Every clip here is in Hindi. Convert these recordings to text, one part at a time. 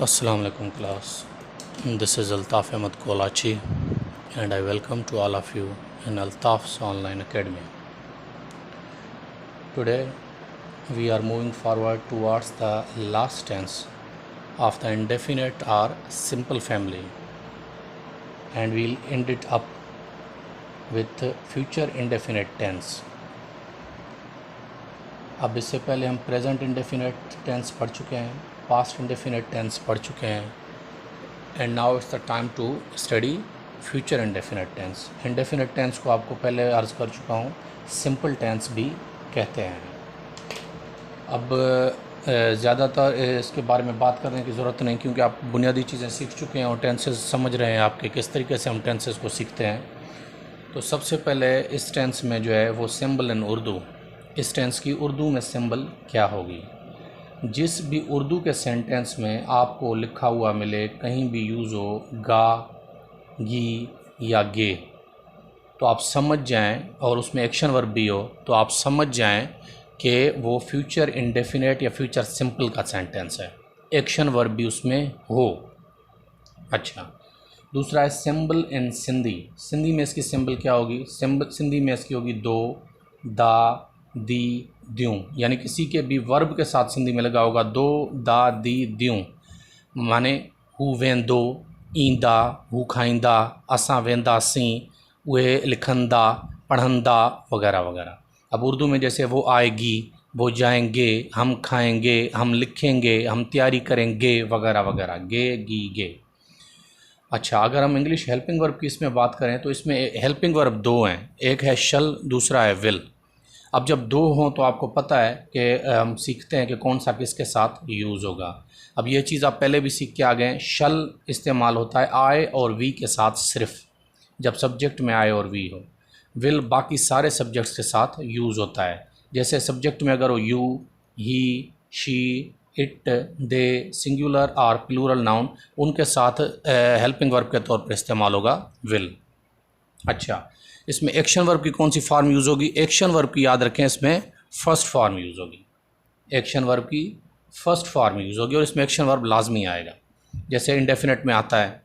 Assalamu alaikum class. This is Altaf Ahmed Kolachi and I welcome to all of you in Altaf's online academy. Today we are moving forward towards the last tense of the indefinite or simple family, and we'll end it up with future indefinite tense. अब इससे पहले हम प्रेजेंट इंडेफिनेट टेंस पढ़ चुके हैं, पास्ट इंडेफिनेट टेंस पढ़ चुके हैं, and now it's the time to study future indefinite tense. Indefinite tense को आपको पहले अर्ज़ कर चुका हूँ, सिंपल टेंस भी कहते हैं। अब ज़्यादातर इसके बारे में बात करने की ज़रूरत नहीं, क्योंकि आप बुनियादी चीज़ें सीख चुके हैं और टेंसेस समझ रहे हैं आपके किस तरीके से हम टेंसेस को सीखते हैं। तो सबसे पहले इस टेंस में जो है वो सिंबल इन उर्दू, इस टेंस की उर्दू में सिंबल क्या होगी। जिस भी उर्दू के सेंटेंस में आपको लिखा हुआ मिले, कहीं भी यूज़ हो गा, गी या गे, तो आप समझ जाएं, और उसमें एक्शन वर्ब भी हो तो आप समझ जाएं कि वो फ्यूचर इंडेफिनेट या फ्यूचर सिंपल का सेंटेंस है, एक्शन वर्ब भी उसमें हो। अच्छा, दूसरा है सिंबल इन सिंधी। सिंधी में इसकी सिंबल क्या होगी? सिंधी में इसकी होगी दो, दा, दी, द्यूं, यानी किसी के भी वर्ब के साथ सिंधी में लगा होगा दो, दा, दी, द्यूं, माने हू वेंदो, ईंदा, हू खाईंदा, असां वेंदासीं, उहे लिखंदा, पढ़ंदा वगैरह वगैरह। अब उर्दू में जैसे वो आएगी, वो जाएंगे, हम खाएंगे, हम लिखेंगे, हम तैयारी करेंगे वगैरह वगैरह, गे, गी, गे। अच्छा, अगर हम इंग्लिश हेल्पिंग वर्ब की इसमें बात करें तो इसमें हेल्पिंग वर्ब दो हैं, एक है शल, दूसरा है विल। अब जब दो हों तो आपको पता है कि हम सीखते हैं कि कौन सा किसके साथ यूज़ होगा। अब ये चीज़ आप पहले भी सीख के आ गए हैं। शल इस्तेमाल होता है आई और वी के साथ सिर्फ, जब सब्जेक्ट में आई और वी हो। विल बाकी सारे सब्जेक्ट्स के साथ यूज़ होता है। जैसे सब्जेक्ट में अगर हो you, he, she, it, they, singular और प्लूरल नाउन, उनके साथ हेल्पिंग वर्ब के तौर पर इस्तेमाल होगा विल। अच्छा, इसमें एक्शन वर्ब की कौन सी फॉर्म यूज़ होगी? एक्शन वर्ब की याद रखें, इसमें फर्स्ट फॉर्म यूज़ होगी। एक्शन वर्ब की फर्स्ट फॉर्म यूज़ होगी और इसमें एक्शन वर्ब लाजमी आएगा, जैसे इंडेफिनेट में आता है।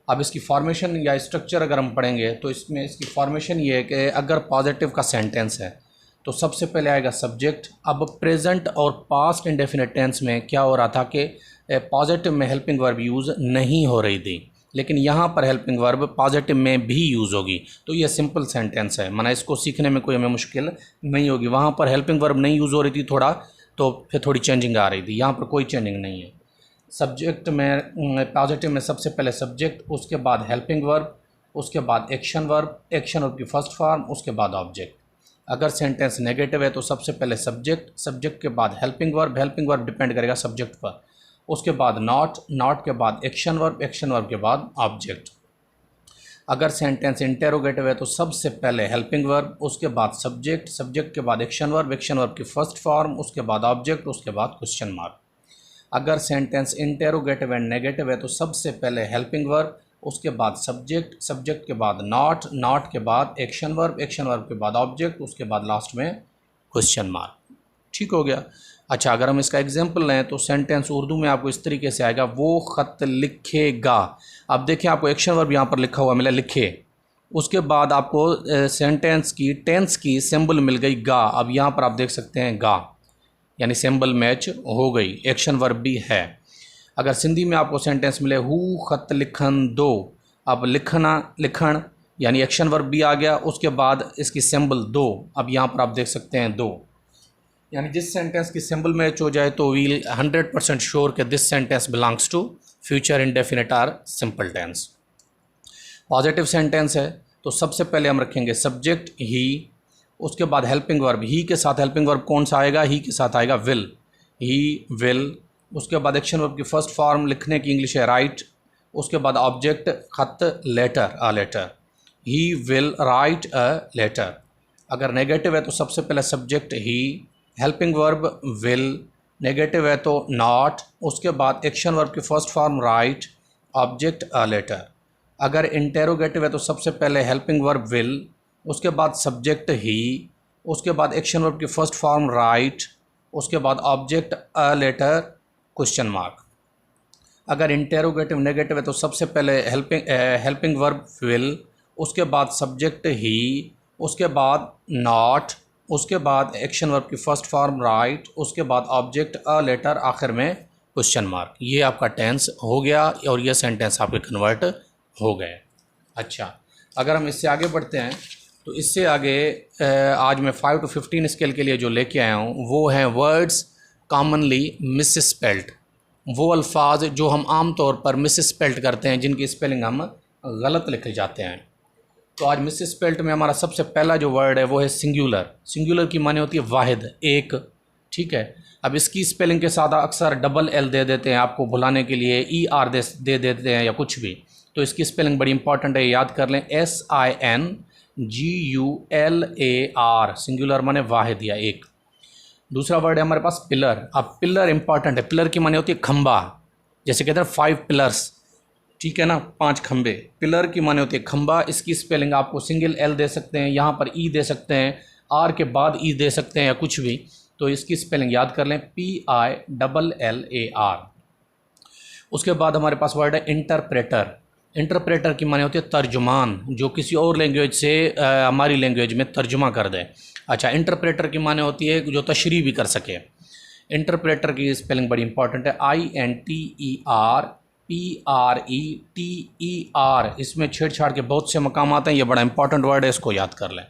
अब इसकी फॉर्मेशन या स्ट्रक्चर अगर हम पढ़ेंगे तो इसमें इसकी फॉर्मेशन ये है कि अगर पॉजिटिव का सेंटेंस है तो सबसे पहले आएगा सब्जेक्ट। अब प्रेजेंट और पास्ट इंडेफिनेट टेंस में क्या हो रहा था कि पॉजिटिव में हेल्पिंग वर्ब यूज़ नहीं हो रही थी, लेकिन यहाँ पर हेल्पिंग वर्ब पॉजिटिव में भी यूज़ होगी, तो ये सिंपल सेंटेंस है, माना इसको सीखने में कोई हमें मुश्किल नहीं होगी। वहाँ पर हेल्पिंग वर्ब नहीं यूज़ हो रही थी थोड़ा, तो फिर थोड़ी चेंजिंग आ रही थी, यहाँ पर कोई चेंजिंग नहीं है। सब्जेक्ट में पॉजिटिव में सबसे पहले सब्जेक्ट, उसके बाद हेल्पिंग वर्ब, उसके बाद एक्शन वर्ब, एक्शन वर्ब की फर्स्ट फॉर्म, उसके बाद ऑब्जेक्ट। अगर सेंटेंस नेगेटिव है तो सबसे पहले सब्जेक्ट, सब्जेक्ट के बाद helping verb, helping verb depend करेगा सब्जेक्ट पर, उसके बाद नॉट, नॉट के बाद एक्शन वर्ब, एक्शन वर्ब के बाद ऑब्जेक्ट। अगर सेंटेंस इंटेरोगेटिव है तो सबसे पहले हेल्पिंग वर्ब, उसके बाद सब्जेक्ट, सब्जेक्ट के बाद एक्शन वर्ब, एक्शन वर्ब की फर्स्ट फॉर्म, उसके बाद ऑब्जेक्ट, उसके बाद क्वेश्चन मार्क। अगर सेंटेंस इंटेरोगेटिव एंड नेगेटिव है तो सबसे पहले हेल्पिंग वर्ब, उसके बाद सब्जेक्ट, सब्जेक्ट के बाद नॉट, नॉट के बाद एक्शन वर्ब, एक्शन वर्ब के बाद ऑब्जेक्ट, उसके बाद लास्ट में क्वेश्चन मार्क। ठीक हो गया। अच्छा, अगर हम इसका एग्जांपल लें तो सेंटेंस उर्दू में आपको इस तरीके से आएगा, वो ख़त लिखेगा। अब देखिए, आपको एक्शन वर्ब यहाँ पर लिखा हुआ मिला, लिखे, उसके बाद आपको सेंटेंस की टेंस की सिंबल मिल गई गा। अब यहाँ पर आप देख सकते हैं गा, यानी सिंबल मैच हो गई, एक्शन वर्ब भी है। अगर सिंधी में आपको सेंटेंस मिले हू ख़त लिखन दो, अब लिखना, लिखण यानी एक्शन वर्ब भी आ गया, उसके बाद इसकी सिंबल दो। अब यहाँ पर आप देख सकते हैं दो, यानी जिस सेंटेंस की सिंबल मैच हो जाए तो वील 100% श्योर कि this sentence belongs to future indefinite or simple tense. Positive sentence है तो सबसे पहले हम रखेंगे सब्जेक्ट ही, उसके बाद हेल्पिंग वर्ब, ही के साथ हेल्पिंग वर्ब कौन सा आएगा? ही के साथ आएगा विल, ही विल। उसके बाद एक्शन वर्ब की फर्स्ट फॉर्म लिखने की इंग्लिश है राइट, उसके बाद ऑब्जेक्ट खत, letter, a letter, he will write a letter. अगर नेगेटिव है तो सबसे पहले subject he, helping verb will, negative है तो नॉट, उसके बाद एक्शन वर्ब की first form write, object a letter. अगर इंटेरोगेटिव है तो सबसे पहले हेल्पिंग वर्ब विल, उसके बाद सब्जेक्ट ही, उसके बाद एक्शन वर्ब की फर्स्ट फॉर्म राइट, उसके बाद object a letter, question mark. अगर इंटेरोगेटिव नेगेटिव है तो सबसे पहले हेल्पिंग वर्ब विल, उसके बाद सब्जेक्ट ही, उसके बाद नॉट, उसके बाद एक्शन वर्ब की फर्स्ट फॉर्म राइट, उसके बाद ऑब्जेक्ट अ लेटर, आखिर में क्वेश्चन मार्क। ये आपका टेंस हो गया और ये सेंटेंस आपके कन्वर्ट हो गए। अच्छा, अगर हम इससे आगे बढ़ते हैं तो इससे आगे आज मैं 5 to 15 स्केल के लिए जो लेके आया हूँ वो हैं वर्ड्स कॉमनली मिसस्पेल्ड, वो अल्फाज जो हम आम तौर पर मिसस्पेल्ड करते हैं, जिनकी स्पेलिंग हम गलत लिखे जाते हैं। तो आज मिसस्पेल्ड में हमारा सबसे पहला जो वर्ड है वो है सिंगुलर। सिंगुलर की माने होती है वाहिद, एक, ठीक है। अब इसकी स्पेलिंग के साथ अक्सर डबल एल दे देते हैं आपको भुलाने के लिए, ई आर दे देते हैं या कुछ भी, तो इसकी स्पेलिंग बड़ी इंपॉर्टेंट है, याद कर लें, SINGULAR, सिंगुलर माने वाहिद या एक। दूसरा वर्ड है हमारे पास पिलर। अब पिलर इंपॉर्टेंट है, पिलर की माने होती है खंबा, जैसे कहते हैं 5 पिलर्स, ठीक है ना, 5 खंबे। पिलर की माने होती है खंबा, इसकी स्पेलिंग आपको सिंगल एल दे सकते हैं, यहाँ पर ई दे सकते हैं, आर के बाद ई दे सकते हैं या कुछ भी, तो इसकी स्पेलिंग याद कर लें, PILLAR। उसके बाद हमारे पास वर्ड है इंटरप्रेटर। इंटरप्रेटर की माने होती है तर्जुमान, जो किसी और लैंग्वेज से हमारी लैंग्वेज में तर्जुमा कर दे। अच्छा, इंटरप्रेटर की माने होती है जो तशरीह भी कर सके। इंटरप्रेटर की स्पेलिंग बड़ी इंपॉर्टेंट है, INTERPRETER। इसमें छेड़छाड़ के बहुत से मकाम आते हैं, ये बड़ा इंपॉर्टेंट वर्ड है, इसको याद कर लें।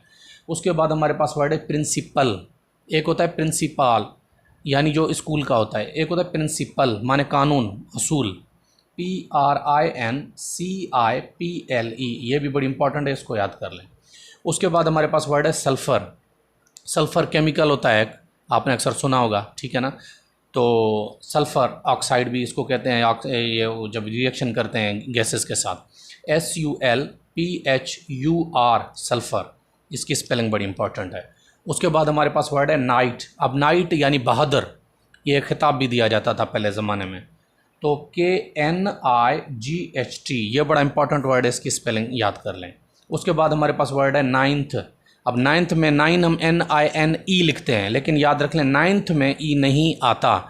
उसके बाद हमारे पास वर्ड है प्रिंसिपल। एक होता है प्रिंसिपाल यानी जो स्कूल का होता है, एक होता है प्रिंसिपल माने कानून, असूल, PRINCIPLE, ये भी बड़ी इंपॉर्टेंट है, इसको याद कर लें। उसके बाद हमारे पास वर्ड है सल्फ़र। सल्फ़र केमिकल होता है, आपने अक्सर सुना होगा, ठीक है ना। तो सल्फ़र ऑक्साइड भी इसको कहते हैं, ये जब रिएक्शन करते हैं गैसेस के साथ, SULPHUR, सल्फ़र, इसकी स्पेलिंग बड़ी इंपॉर्टेंट है। उसके बाद हमारे पास वर्ड है नाइट। अब नाइट यानी बहादुर, ये खिताब भी दिया जाता था पहले ज़माने में, तो KNIGHT, ये बड़ा इंपॉर्टेंट वर्ड है, इसकी स्पेलिंग याद कर लें। उसके बाद हमारे पास वर्ड है नाइन्थ। अब नाइन्थ में नाइन हम NINE लिखते हैं, लेकिन याद रख लें नाइन्थ में ई नहीं आता,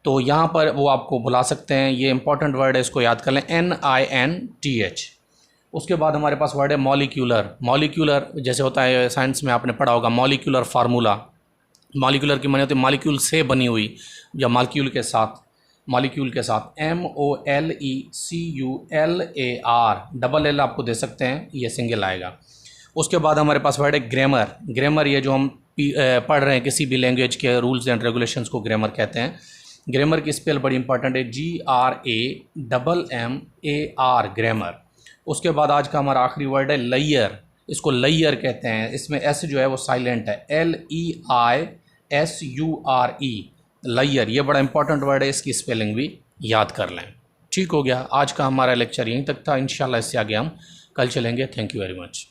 तो यहाँ पर वो आपको बुला सकते हैं, ये इंपॉर्टेंट वर्ड है, इसको याद कर लें, NINTH। उसके बाद हमारे पास वर्ड है मॉलिक्यूलर। मॉलिक्यूलर जैसे होता है साइंस में आपने पढ़ा होगा, मॉलिक्यूलर फार्मूला। मॉलिक्यूलर की माने होती है मॉलिक्यूल से बनी हुई या मॉलिक्यूल के साथ, मॉलिक्यूल के साथ, MOLECULAR, डबल एल आपको दे सकते हैं, ये सिंगल आएगा। उसके बाद हमारे पास वर्ड है ग्रामर। ग्रामर ये जो हम पढ़ रहे हैं किसी भी लैंग्वेज के रूल्स एंड रेगुलेशंस को ग्रामर कहते हैं। ग्रामर की स्पेल बड़ी इंपॉर्टेंट है, GRAMMAR, ग्रामर। उसके बाद आज का हमारा आखिरी वर्ड है लेयर। इसको लेयर कहते हैं, इसमें एस जो है वो साइलेंट है, LEISURE, लेयर, ये बड़ा इंपॉर्टेंट वर्ड है, इसकी स्पेलिंग भी याद कर लें। ठीक हो गया, आज का हमारा लेक्चर यहीं तक था, इंशाल्लाह इससे आगे हम कल चलेंगे। Thank you very much.